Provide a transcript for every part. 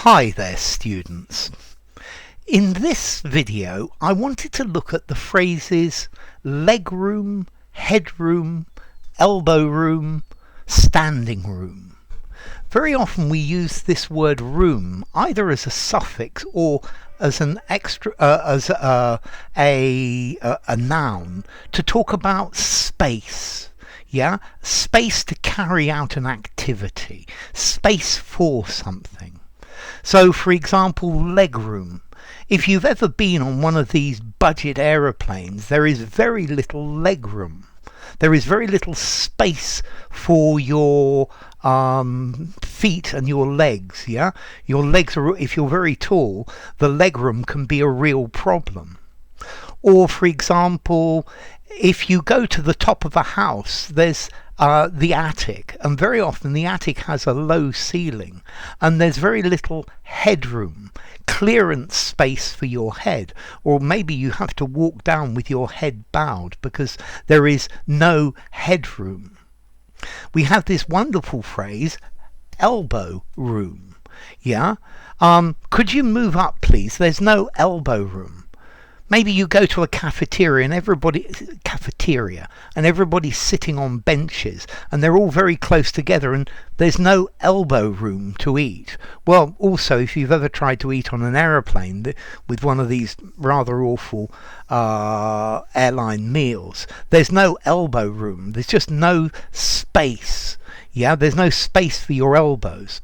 Hi there, students. In this video I wanted to look at the phrases legroom, headroom, elbow room, standing room. Very often we use this word room either as a suffix or as an extra a noun to talk about space. Yeah, space to carry out an activity, space for something. So, for example, legroom. If you've ever been on one of these budget aeroplanes, there is very little legroom. There is very little space for your feet and your legs. Yeah, your legs are, if you're very tall, the legroom can be a real problem. Or, for example, if you go to the top of a house, there's the attic, and very often the attic has a low ceiling and there's very little headroom, clearance space for your head, or maybe you have to walk down with your head bowed because there is no headroom. We have this wonderful phrase, elbow room. Yeah, could you move up please? There's no elbow room. Maybe you go to a cafeteria and everybody's sitting on benches and they're all very close together and there's no elbow room to eat. Well, also, if you've ever tried to eat on an aeroplane with one of these rather awful airline meals, there's no elbow room. There's just no space. Yeah, there's no space for your elbows.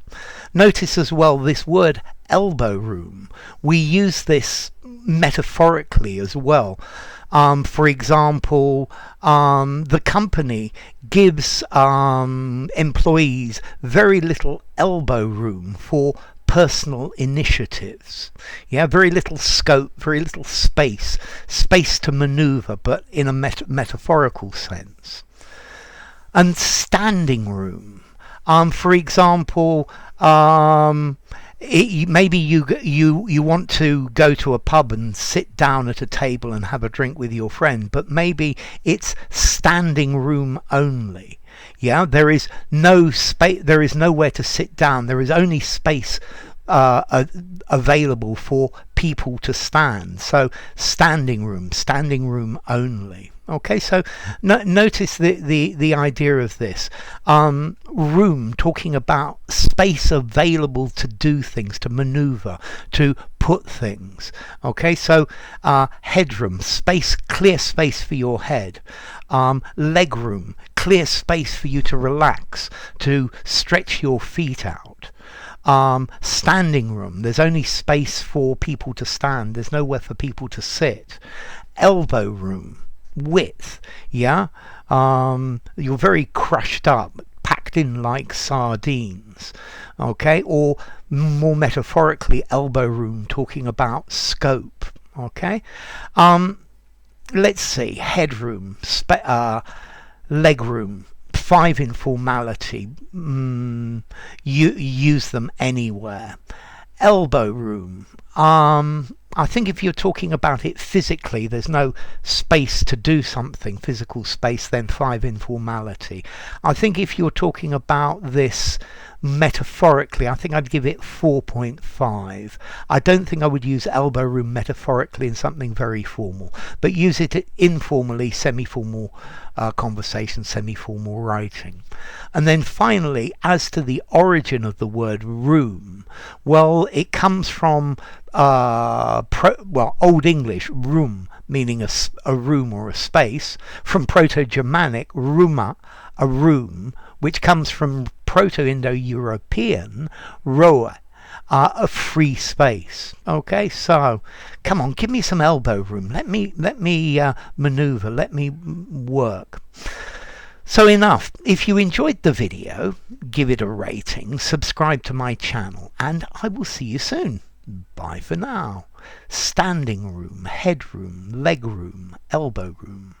Notice as well this word elbow room. We use this metaphorically as well. For example, the company gives employees very little elbow room for personal initiatives. Yeah, very little scope, very little space to maneuver, but in a metaphorical sense. And standing room. For example, maybe you want to go to a pub and sit down at a table and have a drink with your friend, but maybe it's standing room only. Yeah, there is no space, there is nowhere to sit down, there is only space available for people to stand. So standing room only. Okay, so notice the idea of this. Room, talking about space available to do things, to maneuver, to put things. Okay, so headroom, space, clear space for your head. Legroom, clear space for you to relax, to stretch your feet out. Standing room, there's only space for people to stand, there's nowhere for people to sit. Elbow room, width. Yeah, you're very crushed up, packed in like sardines. Okay, or more metaphorically, elbow room, talking about scope. Okay, let's see, headroom, legroom, 5 in formality, you use them anywhere. Elbow room, I think if you're talking about it physically, there's no space to do something, physical space, then 5 in formality. I think if you're talking about this metaphorically, I think I'd give it 4.5. I don't think I would use elbow room metaphorically in something very formal, but use it informally, semi-formal conversation, semi-formal writing. And then finally, as to the origin of the word room, well, it comes from Old English, room, meaning a room or a space, from Proto-Germanic, ruma, a room, which comes from Proto-Indo-European, roa, a free space. Okay, so come on, give me some elbow room. Let me maneuver. Let me work. So enough. If you enjoyed the video, give it a rating, subscribe to my channel, and I will see you soon. Bye for now. Standing room, headroom, legroom, elbow room.